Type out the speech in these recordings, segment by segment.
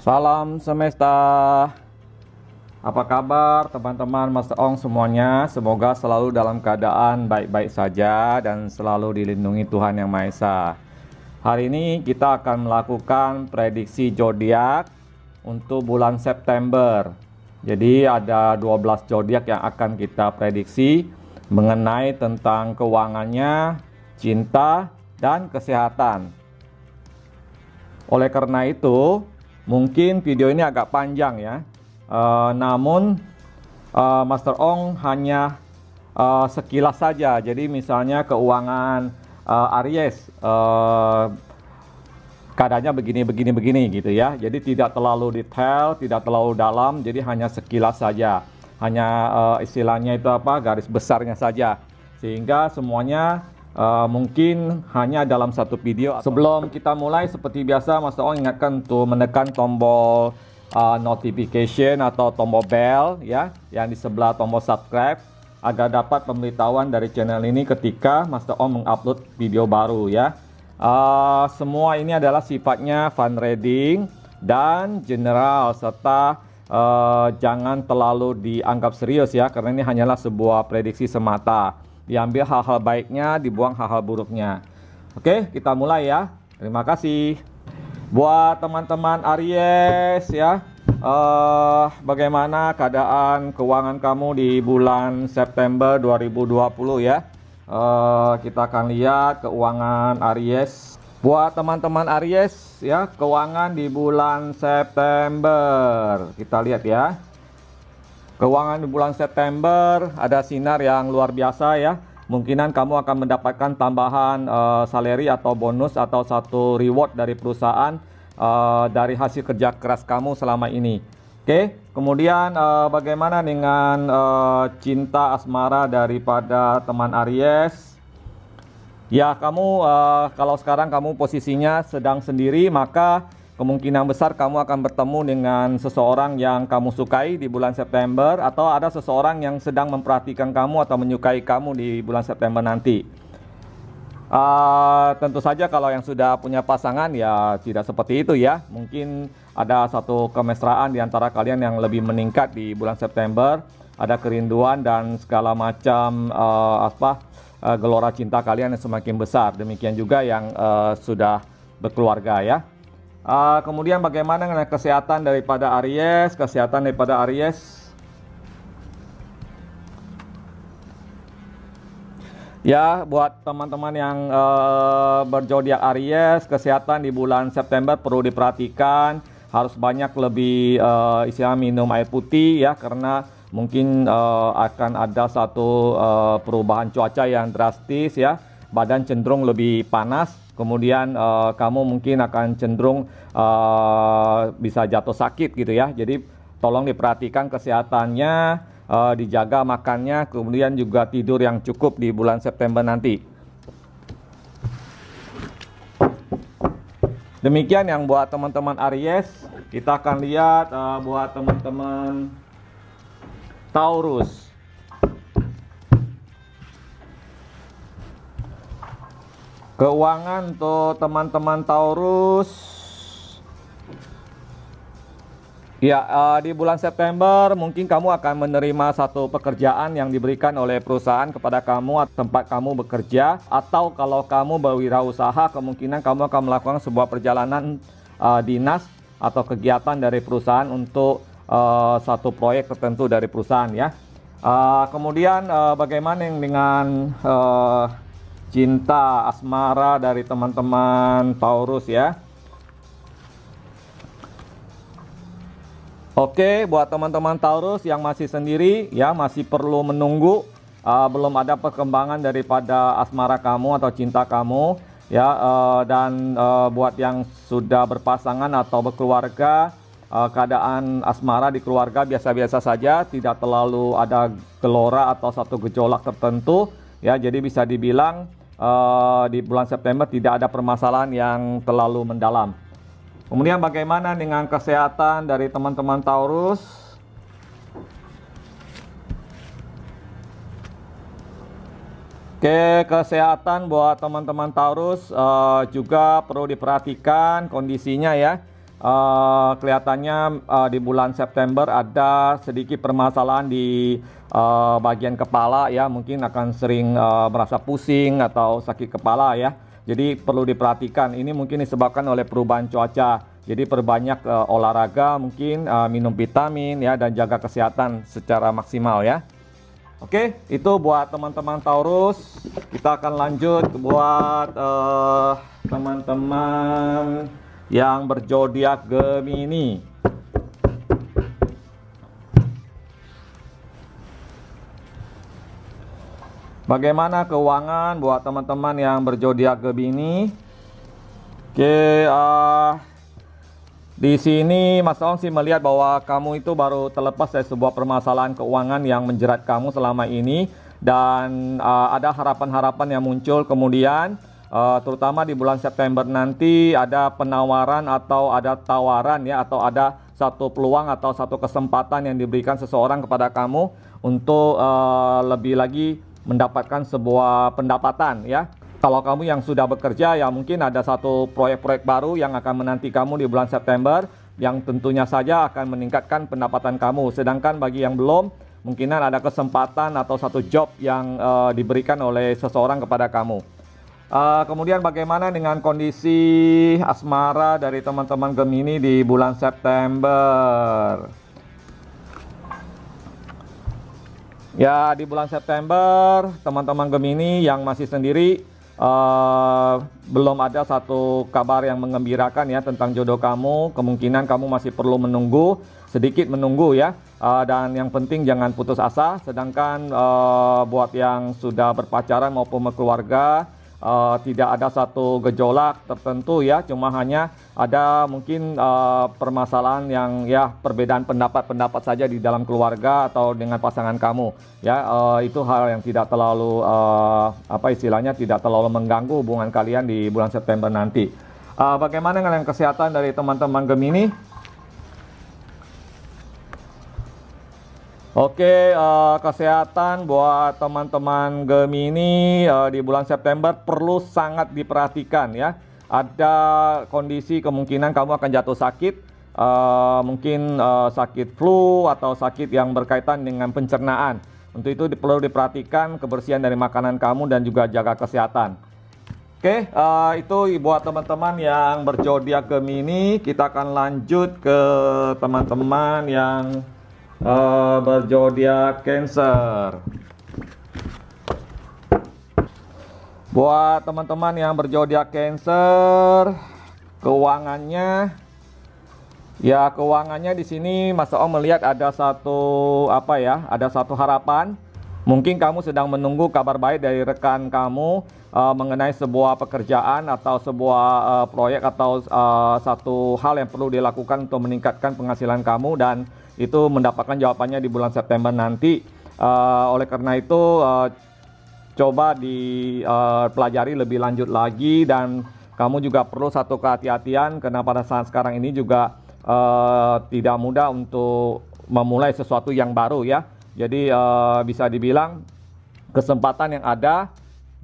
Salam semesta. Apa kabar teman-teman Master Ong semuanya? Semoga selalu dalam keadaan baik-baik saja dan selalu dilindungi Tuhan Yang Maha Esa. Hari ini kita akan melakukan prediksi zodiak untuk bulan September. Jadi ada 12 zodiak yang akan kita prediksi mengenai tentang keuangannya, cinta, dan kesehatan. Oleh karena itu, mungkin video ini agak panjang ya. Namun Master Ong hanya sekilas saja. Jadi misalnya keuangan Aries keadaannya begini gitu ya. Jadi tidak terlalu detail, tidak terlalu dalam. Jadi hanya sekilas saja. Hanya istilahnya itu apa, garis besarnya saja. Sehingga semuanya mungkin hanya dalam satu video. Sebelum kita mulai, seperti biasa Master Ong ingatkan untuk menekan tombol notification atau tombol bell ya, yang di sebelah tombol subscribe, agar dapat pemberitahuan dari channel ini ketika Master Ong mengupload video baru ya. Semua ini adalah sifatnya fun reading dan general, serta jangan terlalu dianggap serius ya, karena ini hanyalah sebuah prediksi semata. Diambil hal-hal baiknya, dibuang hal-hal buruknya. Oke, kita mulai ya. Terima kasih. Buat teman-teman Aries ya, bagaimana keadaan keuangan kamu di bulan September 2020 ya? Kita akan lihat keuangan Aries. Buat teman-teman Aries ya, keuangan di bulan September. Kita lihat ya. Keuangan di bulan September ada sinar yang luar biasa ya. Mungkinan kamu akan mendapatkan tambahan salary atau bonus atau satu reward dari perusahaan dari hasil kerja keras kamu selama ini. Oke, kemudian bagaimana dengan cinta asmara daripada teman Aries? Ya, kamu kalau sekarang kamu posisinya sedang sendiri, maka kemungkinan besar kamu akan bertemu dengan seseorang yang kamu sukai di bulan September, atau ada seseorang yang sedang memperhatikan kamu atau menyukai kamu di bulan September nanti. Tentu saja kalau yang sudah punya pasangan ya tidak seperti itu ya. Mungkin ada satu kemesraan di antara kalian yang lebih meningkat di bulan September. Ada kerinduan dan segala macam gelora cinta kalian yang semakin besar. Demikian juga yang sudah berkeluarga ya. Kemudian bagaimana dengan kesehatan daripada Aries? Kesehatan daripada Aries. Ya, buat teman-teman yang berzodiak Aries, kesehatan di bulan September perlu diperhatikan. Harus banyak lebih istilahnya minum air putih ya, karena mungkin akan ada satu perubahan cuaca yang drastis ya. Badan cenderung lebih panas. Kemudian kamu mungkin akan cenderung bisa jatuh sakit gitu ya. Jadi tolong diperhatikan kesehatannya, dijaga makannya, kemudian juga tidur yang cukup di bulan September nanti. Demikian yang buat teman-teman Aries. Kita akan lihat buat teman-teman Taurus. Keuangan untuk teman-teman Taurus. Ya, di bulan September mungkin kamu akan menerima satu pekerjaan yang diberikan oleh perusahaan kepada kamu atau tempat kamu bekerja, atau kalau kamu berwirausaha, kemungkinan kamu akan melakukan sebuah perjalanan dinas atau kegiatan dari perusahaan untuk satu proyek tertentu dari perusahaan ya. Kemudian bagaimana dengan cinta asmara dari teman-teman Taurus ya. Oke, buat teman-teman Taurus yang masih sendiri ya, masih perlu menunggu, belum ada perkembangan daripada asmara kamu atau cinta kamu ya. Dan buat yang sudah berpasangan atau berkeluarga, keadaan asmara di keluarga biasa-biasa saja, tidak terlalu ada gelora atau satu gejolak tertentu ya. Jadi bisa dibilang di bulan September tidak ada permasalahan yang terlalu mendalam. Kemudian bagaimana dengan kesehatan dari teman-teman Taurus? Oke, kesehatan buat teman-teman Taurus juga perlu diperhatikan kondisinya ya. kelihatannya di bulan September ada sedikit permasalahan di bagian kepala ya, mungkin akan sering merasa pusing atau sakit kepala ya. Jadi perlu diperhatikan, ini mungkin disebabkan oleh perubahan cuaca. Jadi perbanyak olahraga, mungkin minum vitamin ya, dan jaga kesehatan secara maksimal ya. Oke, itu buat teman-teman Taurus. Kita akan lanjut buat teman-teman yang berzodiak Gemini. Bagaimana keuangan buat teman-teman yang berzodiak Gemini? Oke, di sini Mas Ong sih melihat bahwa kamu itu baru terlepas dari sebuah permasalahan keuangan yang menjerat kamu selama ini, dan ada harapan-harapan yang muncul kemudian, terutama di bulan September nanti ada penawaran atau ada tawaran ya, atau ada satu peluang atau satu kesempatan yang diberikan seseorang kepada kamu untuk lebih lagi mendapatkan sebuah pendapatan ya. Kalau kamu yang sudah bekerja ya, mungkin ada satu proyek-proyek baru yang akan menanti kamu di bulan September, yang tentunya saja akan meningkatkan pendapatan kamu. Sedangkan bagi yang belum, mungkinan ada kesempatan atau satu job yang diberikan oleh seseorang kepada kamu. Kemudian bagaimana dengan kondisi asmara dari teman-teman Gemini di bulan September? Ya, di bulan September teman-teman Gemini yang masih sendiri, belum ada satu kabar yang mengembirakan ya tentang jodoh kamu. Kemungkinan kamu masih perlu menunggu, sedikit menunggu ya, dan yang penting jangan putus asa. Sedangkan buat yang sudah berpacaran maupun berkeluarga, tidak ada satu gejolak tertentu ya, cuma hanya ada mungkin permasalahan yang ya, perbedaan pendapat saja di dalam keluarga atau dengan pasangan kamu ya. Itu hal yang tidak terlalu apa istilahnya, tidak terlalu mengganggu hubungan kalian di bulan September nanti. Bagaimana dengan kesehatan dari teman-teman Gemini? Oke, kesehatan buat teman-teman Gemini di bulan September perlu sangat diperhatikan ya. Ada kondisi kemungkinan kamu akan jatuh sakit, mungkin sakit flu atau sakit yang berkaitan dengan pencernaan. Untuk itu perlu diperhatikan kebersihan dari makanan kamu dan juga jaga kesehatan. Oke, itu buat teman-teman yang berzodiak Gemini. Kita akan lanjut ke teman-teman yang berzodiak Cancer. Buat teman-teman yang berzodiak Cancer, keuangannya ya, keuangannya di sini Mas Om melihat ada satu apa ya, ada satu harapan. Mungkin kamu sedang menunggu kabar baik dari rekan kamu mengenai sebuah pekerjaan atau sebuah proyek atau satu hal yang perlu dilakukan untuk meningkatkan penghasilan kamu, dan itu mendapatkan jawabannya di bulan September nanti. Oleh karena itu coba dipelajari lebih lanjut lagi, dan kamu juga perlu satu kehati-hatian karena pada saat sekarang ini juga tidak mudah untuk memulai sesuatu yang baru ya. Jadi bisa dibilang kesempatan yang ada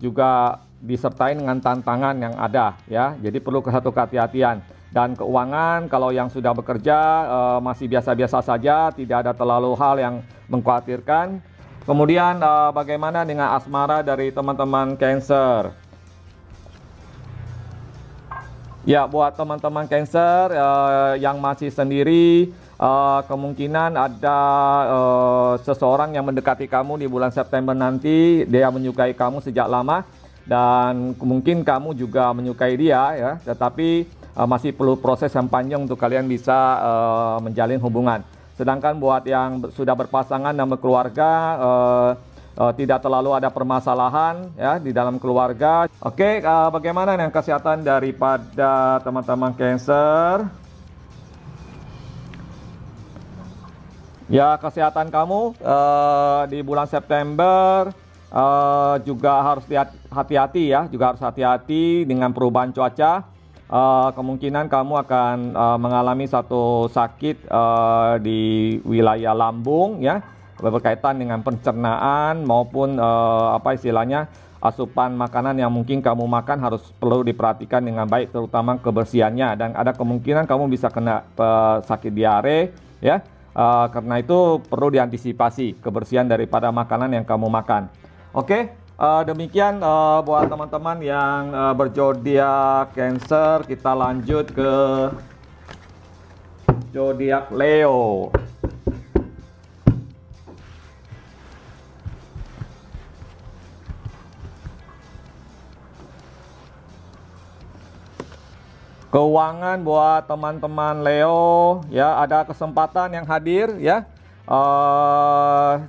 juga disertai dengan tantangan yang ada ya. Jadi perlu satu kehati-hatian. Dan keuangan, kalau yang sudah bekerja masih biasa-biasa saja, tidak ada terlalu hal yang mengkhawatirkan. Kemudian bagaimana dengan asmara dari teman-teman Cancer? Ya, buat teman-teman Cancer yang masih sendiri, kemungkinan ada seseorang yang mendekati kamu di bulan September nanti. Dia menyukai kamu sejak lama, dan mungkin kamu juga menyukai dia ya, tetapi masih perlu proses yang panjang untuk kalian bisa menjalin hubungan. Sedangkan buat yang sudah berpasangan dan berkeluarga, tidak terlalu ada permasalahan ya di dalam keluarga. Oke, bagaimana dengan kesehatan daripada teman-teman Cancer? Ya, kesehatan kamu di bulan September juga harus hati-hati ya, juga harus hati-hati dengan perubahan cuaca. Kemungkinan kamu akan mengalami satu sakit di wilayah lambung ya, berkaitan dengan pencernaan maupun apa istilahnya asupan makanan yang mungkin kamu makan harus perlu diperhatikan dengan baik, terutama kebersihannya, dan ada kemungkinan kamu bisa kena sakit diare ya. Karena itu perlu diantisipasi kebersihan daripada makanan yang kamu makan. Oke, demikian buat teman-teman yang berzodiak Cancer. Kita lanjut ke zodiak Leo. Keuangan buat teman-teman Leo ya, ada kesempatan yang hadir ya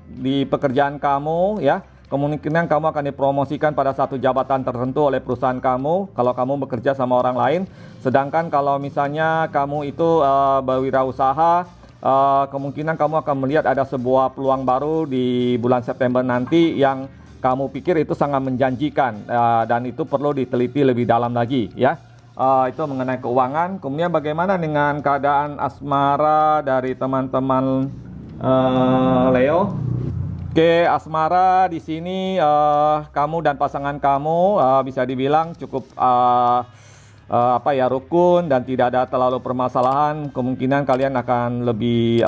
di pekerjaan kamu ya. Kemungkinan kamu akan dipromosikan pada satu jabatan tertentu oleh perusahaan kamu kalau kamu bekerja sama orang lain. Sedangkan kalau misalnya kamu itu berwirausaha, kemungkinan kamu akan melihat ada sebuah peluang baru di bulan September nanti yang kamu pikir itu sangat menjanjikan, dan itu perlu diteliti lebih dalam lagi ya. Itu mengenai keuangan. Kemudian bagaimana dengan keadaan asmara dari teman-teman Leo? Oke, asmara di sini kamu dan pasangan kamu bisa dibilang cukup rukun dan tidak ada terlalu permasalahan. Kemungkinan kalian akan lebih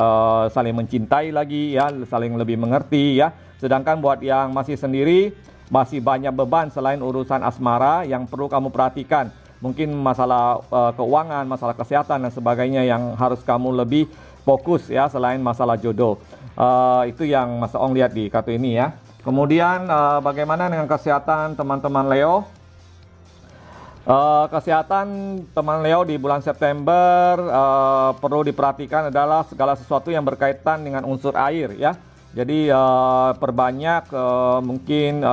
saling mencintai lagi ya, saling lebih mengerti ya. Sedangkan buat yang masih sendiri, masih banyak beban selain urusan asmara yang perlu kamu perhatikan. Mungkin masalah keuangan, masalah kesehatan dan sebagainya yang harus kamu lebih fokus ya, selain masalah jodoh. Itu yang Mas Ong lihat di kartu ini ya. Kemudian bagaimana dengan kesehatan teman-teman Leo? Kesehatan teman Leo di bulan September perlu diperhatikan adalah segala sesuatu yang berkaitan dengan unsur air ya. Jadi perbanyak mungkin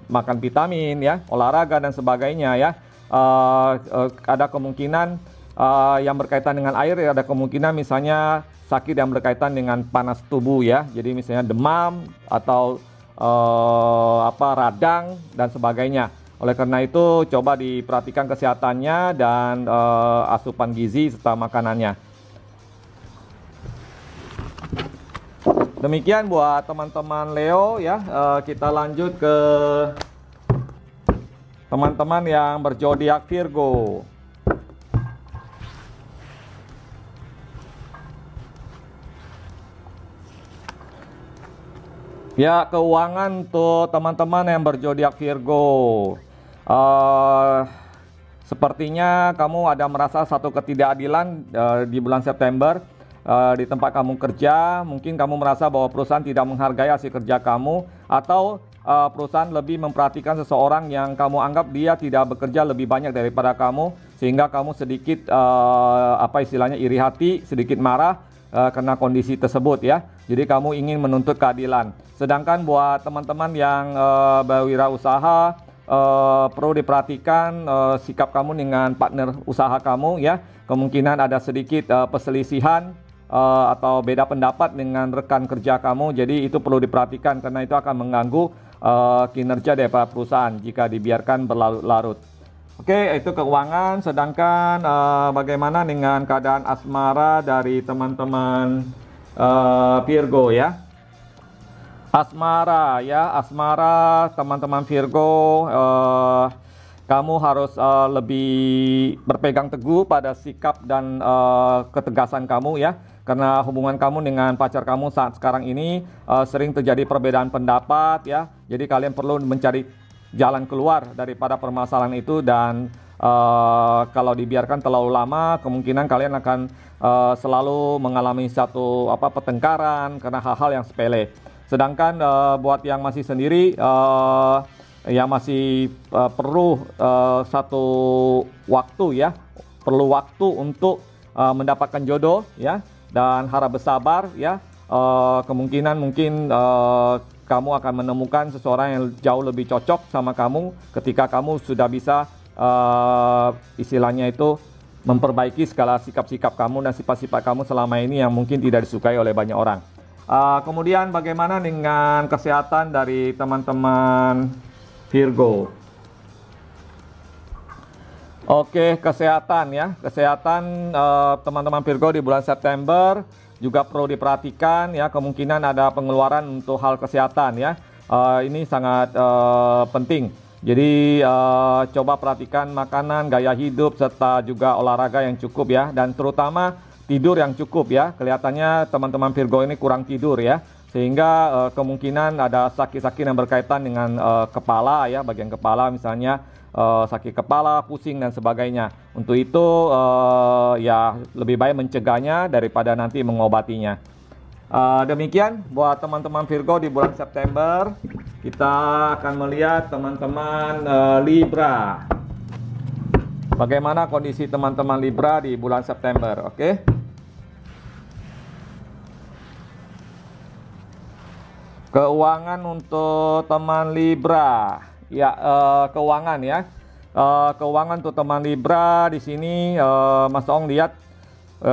makan vitamin ya, olahraga dan sebagainya ya. Ada kemungkinan yang berkaitan dengan air, ada kemungkinan misalnya sakit yang berkaitan dengan panas tubuh ya. Jadi misalnya demam atau radang dan sebagainya. Oleh karena itu coba diperhatikan kesehatannya dan asupan gizi serta makanannya. Demikian buat teman-teman Leo ya. Kita lanjut ke teman-teman yang berzodiak Virgo. Ya, keuangan untuk teman-teman yang berzodiak Virgo. Sepertinya kamu ada merasa satu ketidakadilan di bulan September di tempat kamu kerja. Mungkin kamu merasa bahwa perusahaan tidak menghargai hasil kerja kamu, atau perusahaan lebih memperhatikan seseorang yang kamu anggap dia tidak bekerja lebih banyak daripada kamu, sehingga kamu sedikit iri hati, sedikit marah karena kondisi tersebut ya. Jadi kamu ingin menuntut keadilan. Sedangkan buat teman-teman yang berwirausaha, perlu diperhatikan sikap kamu dengan partner usaha kamu ya. Kemungkinan ada sedikit perselisihan atau beda pendapat dengan rekan kerja kamu. Jadi itu perlu diperhatikan karena itu akan mengganggu kinerja daripada perusahaan jika dibiarkan berlarut-larut. Oke, itu keuangan. Sedangkan bagaimana dengan keadaan asmara dari teman-teman Virgo ya? Asmara ya, asmara teman-teman Virgo, kamu harus lebih berpegang teguh pada sikap dan ketegasan kamu ya. Karena hubungan kamu dengan pacar kamu saat sekarang ini sering terjadi perbedaan pendapat ya. Jadi kalian perlu mencari jalan keluar daripada permasalahan itu, dan kalau dibiarkan terlalu lama, kemungkinan kalian akan selalu mengalami satu pertengkaran karena hal-hal yang sepele. Sedangkan buat yang masih sendiri, yang masih perlu satu waktu ya, perlu waktu untuk mendapatkan jodoh ya, dan harap bersabar ya. Kemungkinan mungkin kamu akan menemukan seseorang yang jauh lebih cocok sama kamu ketika kamu sudah bisa istilahnya itu memperbaiki segala sikap-sikap kamu dan sifat-sifat kamu selama ini yang mungkin tidak disukai oleh banyak orang. Kemudian bagaimana dengan kesehatan dari teman-teman Virgo? Oke, kesehatan ya. Kesehatan teman-teman Virgo di bulan September juga perlu diperhatikan ya. Kemungkinan ada pengeluaran untuk hal kesehatan ya. ini sangat penting. Jadi coba perhatikan makanan, gaya hidup, serta juga olahraga yang cukup ya, dan terutama tidur yang cukup ya. Kelihatannya teman-teman Virgo ini kurang tidur ya, sehingga kemungkinan ada sakit-sakit yang berkaitan dengan kepala ya, bagian kepala misalnya, sakit kepala, pusing dan sebagainya. Untuk itu ya lebih baik mencegahnya daripada nanti mengobatinya. Demikian buat teman-teman Virgo di bulan September. Kita akan melihat teman-teman Libra. Bagaimana kondisi teman-teman Libra di bulan September, oke? Keuangan untuk teman Libra. Ya, keuangan ya. Keuangan untuk teman Libra di sini Mas Ong lihat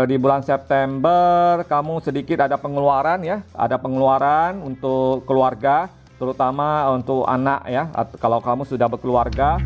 di bulan September kamu sedikit ada pengeluaran ya, ada pengeluaran untuk keluarga, terutama untuk anak ya. Kalau kamu sudah berkeluarga,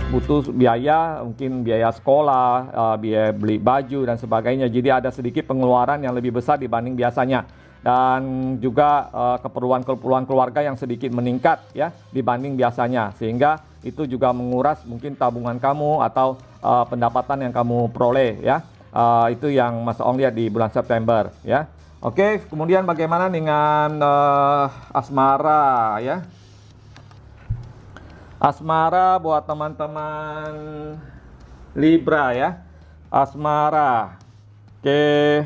butuh biaya, mungkin biaya sekolah, biaya beli baju dan sebagainya. Jadi ada sedikit pengeluaran yang lebih besar dibanding biasanya, dan juga keperluan keluarga yang sedikit meningkat ya dibanding biasanya, sehingga itu juga menguras mungkin tabungan kamu atau pendapatan yang kamu peroleh ya. Itu yang Mas Ong lihat di bulan September ya. Oke, kemudian bagaimana dengan asmara ya? Asmara buat teman-teman Libra ya. Asmara. Oke.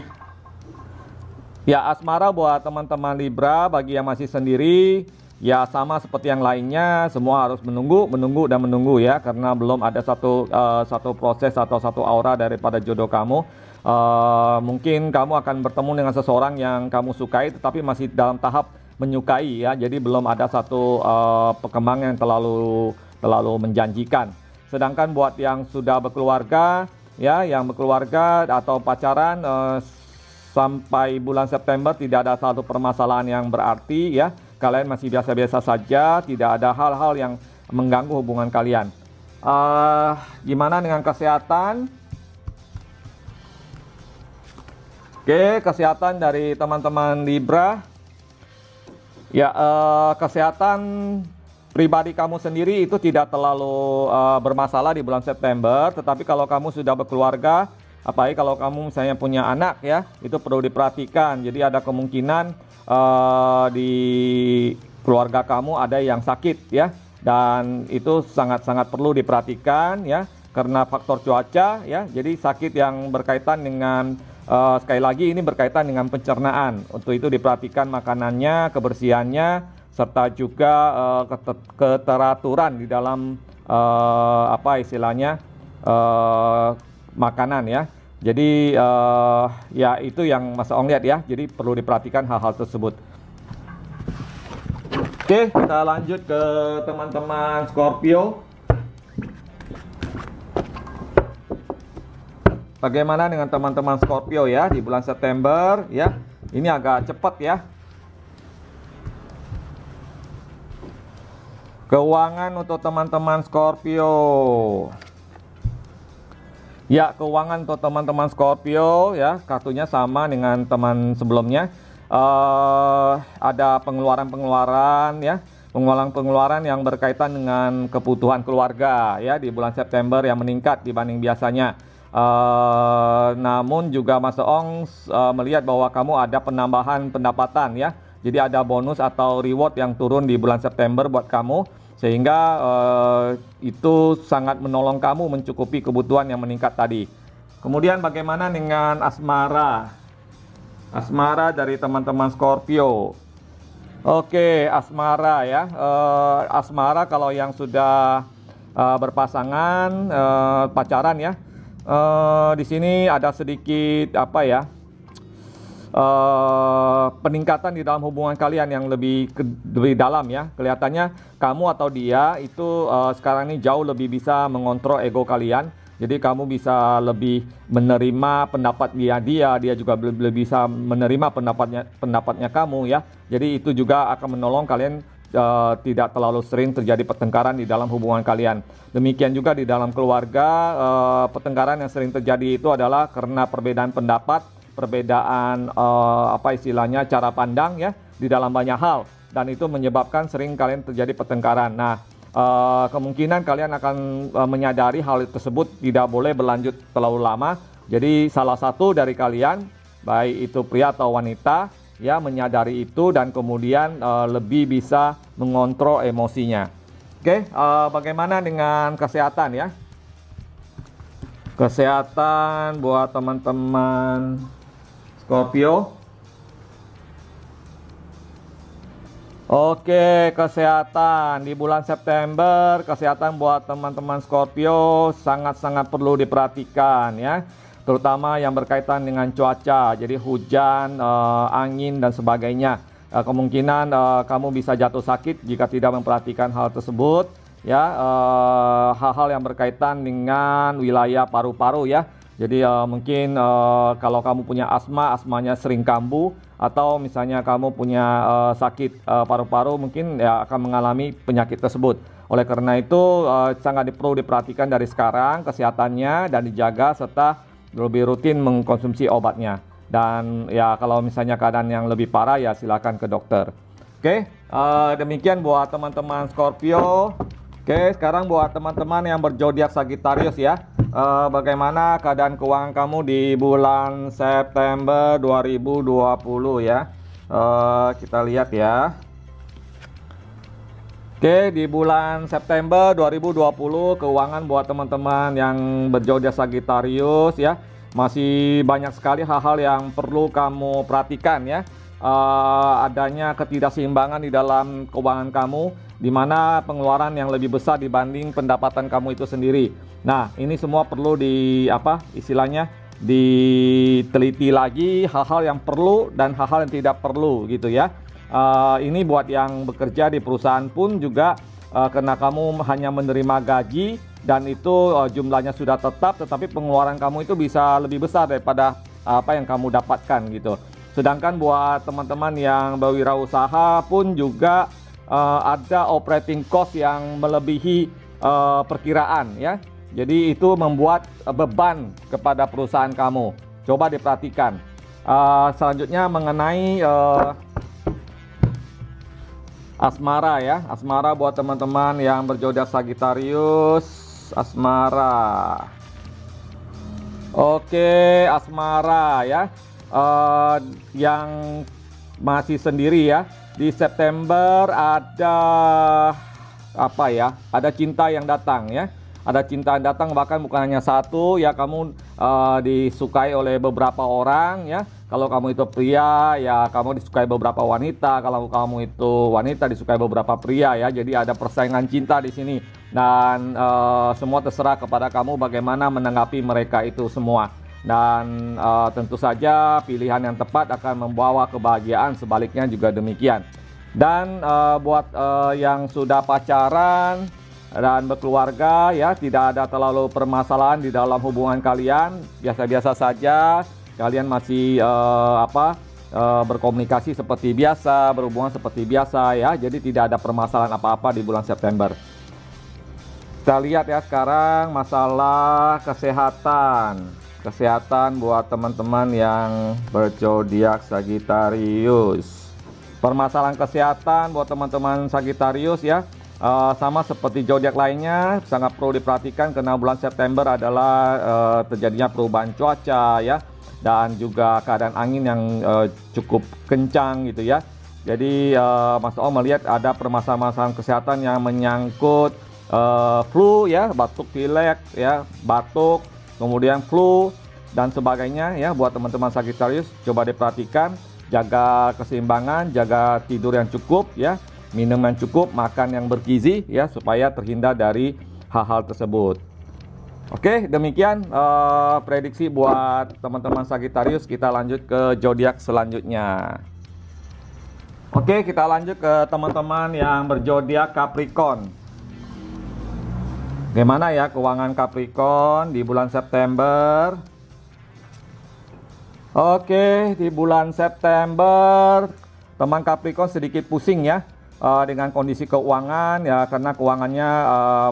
Ya, asmara buat teman-teman Libra bagi yang masih sendiri ya, sama seperti yang lainnya, semua harus menunggu ya, karena belum ada satu proses atau satu aura daripada jodoh kamu. Mungkin kamu akan bertemu dengan seseorang yang kamu sukai tetapi masih dalam tahap menyukai ya, jadi belum ada satu perkembangan yang terlalu menjanjikan. Sedangkan buat yang sudah berkeluarga ya, yang berkeluarga atau pacaran, sampai bulan September tidak ada satu permasalahan yang berarti ya, kalian masih biasa-biasa saja, tidak ada hal-hal yang mengganggu hubungan kalian. Gimana dengan kesehatan? Oke, kesehatan dari teman-teman Libra. Ya, kesehatan pribadi kamu sendiri itu tidak terlalu bermasalah di bulan September. Tetapi kalau kamu sudah berkeluarga, apalagi kalau kamu misalnya punya anak ya, itu perlu diperhatikan. Jadi ada kemungkinan di keluarga kamu ada yang sakit ya, dan itu sangat-sangat perlu diperhatikan ya, karena faktor cuaca ya. Jadi sakit yang berkaitan dengan sekali lagi ini berkaitan dengan pencernaan. Untuk itu diperhatikan makanannya, kebersihannya, serta juga keteraturan di dalam apa istilahnya makanan ya. Jadi ya itu yang Mas Ong lihat ya. Jadi perlu diperhatikan hal-hal tersebut. Oke, kita lanjut ke teman-teman Scorpio. Bagaimana dengan teman-teman Scorpio ya di bulan September ya? Ini agak cepat ya. Keuangan untuk teman-teman Scorpio. Ya, keuangan untuk teman-teman Scorpio ya, kartunya sama dengan teman sebelumnya. Ada pengeluaran-pengeluaran ya, pengeluaran-pengeluaran yang berkaitan dengan kebutuhan keluarga ya di bulan September yang meningkat dibanding biasanya. Namun juga Mas Ong melihat bahwa kamu ada penambahan pendapatan ya. Jadi ada bonus atau reward yang turun di bulan September buat kamu, sehingga itu sangat menolong kamu mencukupi kebutuhan yang meningkat tadi. Kemudian bagaimana dengan asmara? Asmara dari teman-teman Scorpio. Oke, asmara ya. Asmara kalau yang sudah berpasangan, pacaran ya. Di sini ada sedikit apa ya, peningkatan di dalam hubungan kalian yang lebih dalam ya. Kelihatannya kamu atau dia itu sekarang ini jauh lebih bisa mengontrol ego kalian. Jadi kamu bisa lebih menerima pendapat dia juga lebih bisa menerima pendapatnya kamu ya. Jadi itu juga akan menolong kalian tidak terlalu sering terjadi pertengkaran di dalam hubungan kalian. Demikian juga di dalam keluarga, pertengkaran yang sering terjadi itu adalah karena perbedaan pendapat, perbedaan cara pandang ya di dalam banyak hal, dan itu menyebabkan sering kalian terjadi pertengkaran. Nah, kemungkinan kalian akan menyadari hal tersebut tidak boleh berlanjut terlalu lama. Jadi salah satu dari kalian, baik itu pria atau wanita, ya menyadari itu dan kemudian lebih bisa mengontrol emosinya. Oke, bagaimana dengan kesehatan ya? Kesehatan buat teman-teman Scorpio. Oke, kesehatan di bulan September, kesehatan buat teman-teman Scorpio sangat-sangat perlu diperhatikan ya, terutama yang berkaitan dengan cuaca, jadi hujan, angin dan sebagainya. Kemungkinan kamu bisa jatuh sakit jika tidak memperhatikan hal tersebut ya, hal-hal yang berkaitan dengan wilayah paru-paru ya. Jadi mungkin kalau kamu punya asma, asmanya sering kambuh, atau misalnya kamu punya sakit paru-paru, mungkin ya akan mengalami penyakit tersebut. Oleh karena itu sangat perlu diperhatikan dari sekarang kesehatannya dan dijaga, serta lebih rutin mengkonsumsi obatnya. Dan ya kalau misalnya keadaan yang lebih parah ya silakan ke dokter. Oke, demikian buat teman-teman Scorpio. Oke, sekarang buat teman-teman yang berzodiak Sagittarius ya. Bagaimana keadaan keuangan kamu di bulan September 2020 ya. Kita lihat ya. Oke, di bulan September 2020 keuangan buat teman-teman yang berzodiak Sagittarius ya, masih banyak sekali hal-hal yang perlu kamu perhatikan ya. Adanya ketidakseimbangan di dalam keuangan kamu, di mana pengeluaran yang lebih besar dibanding pendapatan kamu itu sendiri. Nah, ini semua perlu diteliti lagi, hal-hal yang perlu dan hal-hal yang tidak perlu gitu ya. Ini buat yang bekerja di perusahaan pun juga, karena kamu hanya menerima gaji dan itu jumlahnya sudah tetap, tetapi pengeluaran kamu itu bisa lebih besar daripada apa yang kamu dapatkan gitu. Sedangkan buat teman-teman yang berwirausaha pun juga ada operating cost yang melebihi perkiraan ya. Jadi itu membuat beban kepada perusahaan kamu. Coba diperhatikan. Selanjutnya mengenai asmara ya. Asmara buat teman-teman yang berzodiak Sagittarius, asmara. Oke, asmara ya. Yang masih sendiri ya. Di September ada apa ya? Ada cinta yang datang ya. Ada cinta yang datang, bahkan bukan hanya satu ya, kamu disukai oleh beberapa orang ya. Kalau kamu itu pria ya kamu disukai beberapa wanita, kalau kamu itu wanita disukai beberapa pria ya. Jadi ada persaingan cinta di sini, dan semua terserah kepada kamu bagaimana menanggapi mereka itu semua. Dan tentu saja pilihan yang tepat akan membawa kebahagiaan, sebaliknya juga demikian. Dan buat yang sudah pacaran dan berkeluarga ya, tidak ada terlalu permasalahan di dalam hubungan kalian, biasa-biasa saja. Kalian masih berkomunikasi seperti biasa, berhubungan seperti biasa ya. Jadi tidak ada permasalahan apa-apa di bulan September. Kita lihat ya sekarang masalah kesehatan. Kesehatan buat teman-teman yang berzodiak Sagittarius. Permasalahan kesehatan buat teman-teman Sagittarius ya. Sama seperti zodiak lainnya, sangat perlu diperhatikan karena bulan September adalah terjadinya perubahan cuaca ya, dan juga keadaan angin yang cukup kencang gitu ya. Jadi Mas Om melihat ada permasalahan kesehatan yang menyangkut flu ya, batuk pilek ya, batuk, kemudian flu dan sebagainya ya. Buat teman-teman Sagittarius, coba diperhatikan, jaga keseimbangan, jaga tidur yang cukup ya, minum yang cukup, makan yang bergizi ya, supaya terhindar dari hal-hal tersebut. Oke, demikian prediksi buat teman-teman Sagittarius. Kita lanjut ke zodiak selanjutnya. Oke, kita lanjut ke teman-teman yang berzodiak Capricorn. Gimana ya keuangan Capricorn di bulan September? Oke, di bulan September teman Capricorn sedikit pusing ya dengan kondisi keuangan ya, karena keuangannya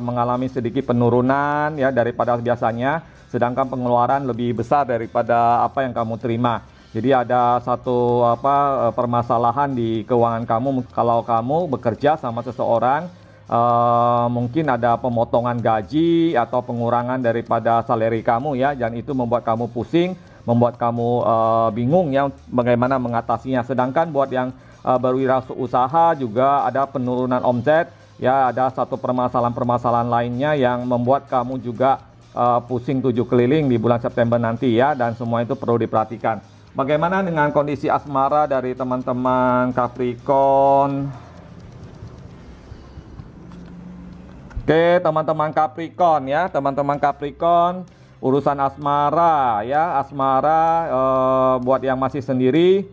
mengalami sedikit penurunan ya daripada biasanya, sedangkan pengeluaran lebih besar daripada apa yang kamu terima. Jadi ada satu permasalahan di keuangan kamu. Kalau kamu bekerja sama seseorang, mungkin ada pemotongan gaji atau pengurangan daripada salary kamu ya, dan itu membuat kamu pusing, membuat kamu bingung ya bagaimana mengatasinya. Sedangkan buat yang berwirausaha juga ada penurunan omset ya, ada satu permasalahan lainnya yang membuat kamu juga pusing 7 keliling di bulan September nanti ya, dan semua itu perlu diperhatikan. Bagaimana dengan kondisi asmara dari teman-teman Capricorn? Oke, teman-teman Capricorn ya, teman-teman Capricorn, urusan asmara ya, asmara buat yang masih sendiri,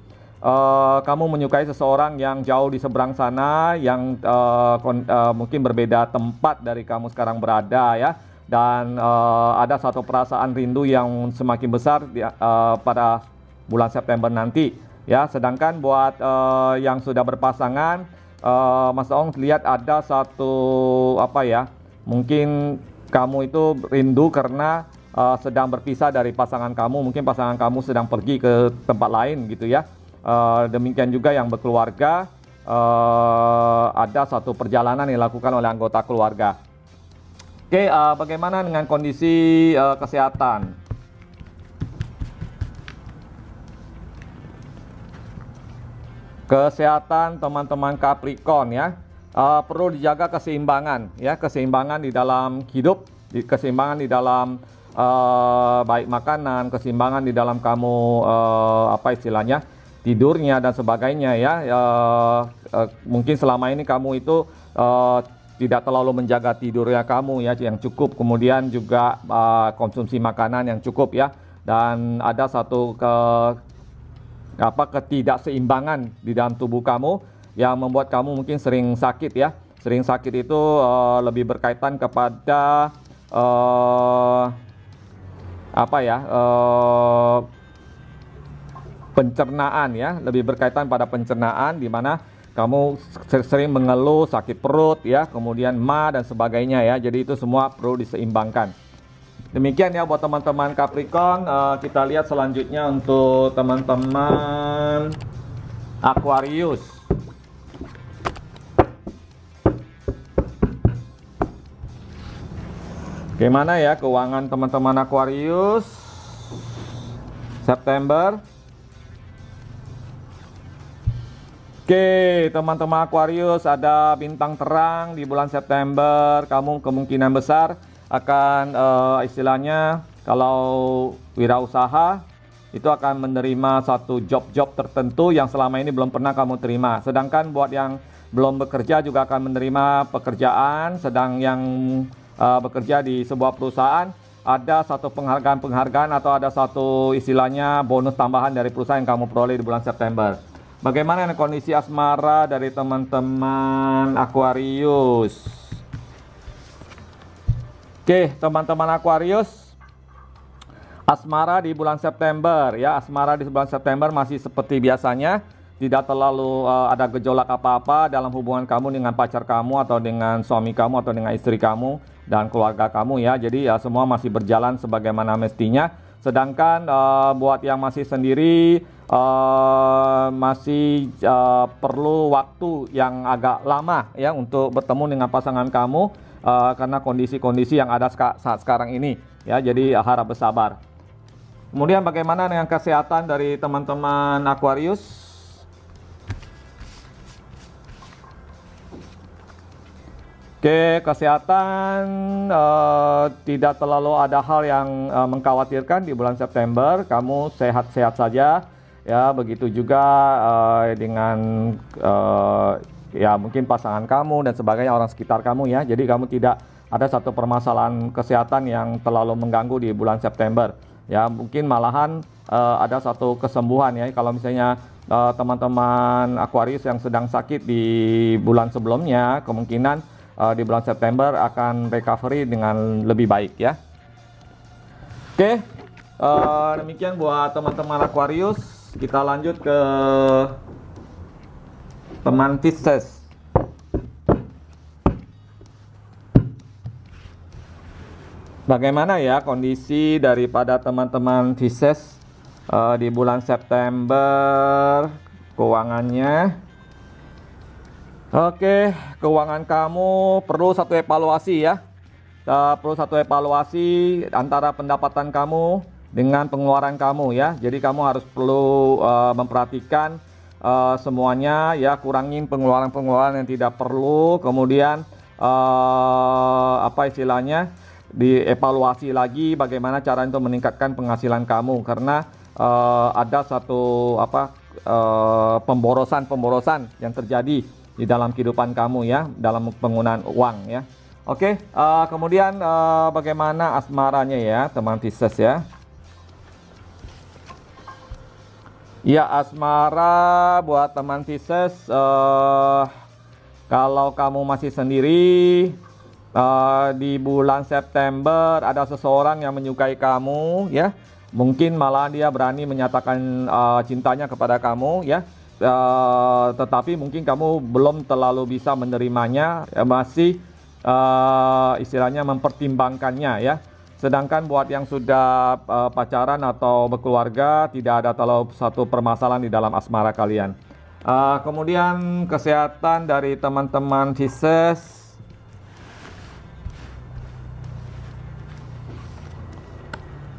kamu menyukai seseorang yang jauh di seberang sana, yang mungkin berbeda tempat dari kamu sekarang berada ya, dan ada satu perasaan rindu yang semakin besar pada bulan September nanti ya. Sedangkan buat yang sudah berpasangan, Mas Ong lihat ada satu mungkin kamu itu rindu karena sedang berpisah dari pasangan kamu, mungkin pasangan kamu sedang pergi ke tempat lain gitu ya. Demikian juga yang berkeluarga, ada satu perjalanan yang dilakukan oleh anggota keluarga. Oke, bagaimana dengan kondisi kesehatan? Kesehatan teman-teman Capricorn ya, perlu dijaga keseimbangan ya, keseimbangan di dalam hidup, keseimbangan di dalam baik makanan, keseimbangan di dalam kamu tidurnya dan sebagainya ya. Mungkin selama ini kamu itu tidak terlalu menjaga tidurnya kamu ya yang cukup, kemudian juga konsumsi makanan yang cukup ya, dan ada satu ketidakseimbangan di dalam tubuh kamu yang membuat kamu mungkin sering sakit ya. Sering sakit itu lebih berkaitan kepada pencernaan ya, lebih berkaitan pada pencernaan, di mana kamu sering mengeluh sakit perut ya, kemudian dan sebagainya ya. Jadi itu semua perlu diseimbangkan. Demikian ya buat teman-teman Capricorn. Kita lihat selanjutnya untuk teman-teman Aquarius. Gimana ya keuangan teman-teman Aquarius September? Oke, teman-teman Aquarius, ada bintang terang di bulan September. Kamu kemungkinan besar akan istilahnya kalau wirausaha itu akan menerima satu job-job tertentu yang selama ini belum pernah kamu terima. Sedangkan buat yang belum bekerja juga akan menerima pekerjaan. Sedang yang bekerja di sebuah perusahaan, ada satu penghargaan atau ada satu istilahnya bonus tambahan dari perusahaan yang kamu peroleh di bulan September. Bagaimana kondisi asmara dari teman-teman Aquarius? Oke, teman-teman Aquarius, asmara di bulan September ya, asmara di bulan September masih seperti biasanya, tidak terlalu ada gejolak apa-apa dalam hubungan kamu dengan pacar kamu atau dengan suami kamu atau dengan istri kamu dan keluarga kamu ya. Jadi ya semua masih berjalan sebagaimana mestinya. Sedangkan buat yang masih sendiri, masih perlu waktu yang agak lama ya untuk bertemu dengan pasangan kamu. Karena kondisi-kondisi yang ada saat sekarang ini ya, jadi harap bersabar. Kemudian bagaimana dengan kesehatan dari teman-teman Aquarius? Oke, kesehatan tidak terlalu ada hal yang mengkhawatirkan di bulan September. Kamu sehat-sehat saja ya, begitu juga dengan ya mungkin pasangan kamu dan sebagainya, orang sekitar kamu ya. Jadi kamu tidak ada satu permasalahan kesehatan yang terlalu mengganggu di bulan September ya. Mungkin malahan ada satu kesembuhan ya. Kalau misalnya teman-teman Aquarius yang sedang sakit di bulan sebelumnya, kemungkinan di bulan September akan recovery dengan lebih baik ya. Oke, demikian buat teman-teman Aquarius. Kita lanjut ke teman Pisces. Bagaimana ya kondisi daripada teman-teman Pisces di bulan September keuangannya? Oke, keuangan kamu perlu satu evaluasi ya. Perlu satu evaluasi antara pendapatan kamu dengan pengeluaran kamu ya. Jadi kamu harus perlu memperhatikan semuanya ya, kurangin pengeluaran-pengeluaran yang tidak perlu. Kemudian apa istilahnya, dievaluasi lagi bagaimana cara untuk meningkatkan penghasilan kamu, karena ada satu pemborosan yang terjadi di dalam kehidupan kamu ya, dalam penggunaan uang ya. Oke, kemudian bagaimana asmaranya ya teman Pisces ya. Ya, asmara buat teman Pisces, kalau kamu masih sendiri di bulan September ada seseorang yang menyukai kamu ya. Mungkin malah dia berani menyatakan cintanya kepada kamu ya. Tetapi mungkin kamu belum terlalu bisa menerimanya ya, masih istilahnya mempertimbangkannya ya. Sedangkan buat yang sudah pacaran atau berkeluarga, tidak ada terlalu satu permasalahan di dalam asmara kalian. Kemudian kesehatan dari teman-teman Pisces.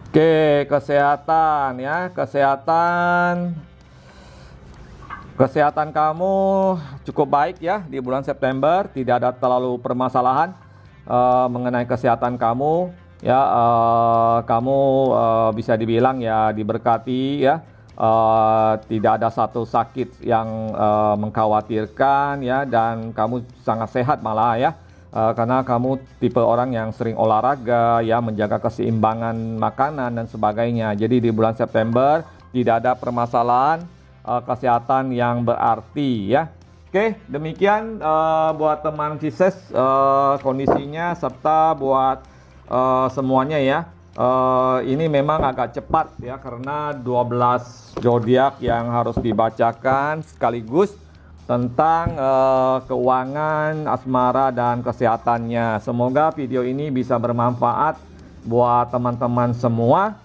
Oke, kesehatan ya, Kesehatan kamu cukup baik ya di bulan September, tidak ada terlalu permasalahan mengenai kesehatan kamu ya. Kamu bisa dibilang ya diberkati ya, tidak ada satu sakit yang mengkhawatirkan ya, dan kamu sangat sehat malah ya, karena kamu tipe orang yang sering olahraga ya, menjaga keseimbangan makanan dan sebagainya. Jadi di bulan September tidak ada permasalahan kesehatan yang berarti ya. Oke, demikian buat teman Pisces kondisinya, serta buat semuanya ya. Ini memang agak cepat ya, karena 12 zodiak yang harus dibacakan sekaligus tentang keuangan, asmara, dan kesehatannya. Semoga video ini bisa bermanfaat buat teman-teman semua.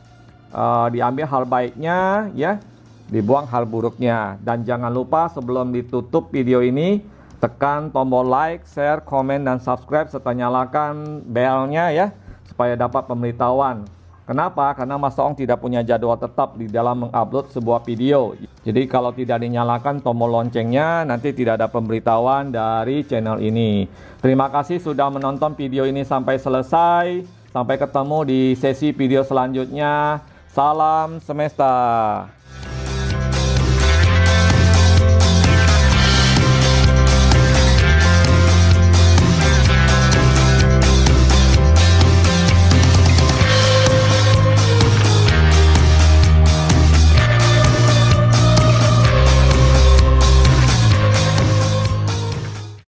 Diambil hal baiknya ya, dibuang hal buruknya. Dan jangan lupa sebelum ditutup video ini, tekan tombol like, share, komen, dan subscribe, serta nyalakan belnya ya, supaya dapat pemberitahuan. Kenapa? Karena Mas Ong tidak punya jadwal tetap di dalam mengupload sebuah video. Jadi kalau tidak dinyalakan tombol loncengnya, nanti tidak ada pemberitahuan dari channel ini. Terima kasih sudah menonton video ini sampai selesai. Sampai ketemu di sesi video selanjutnya. Salam semesta.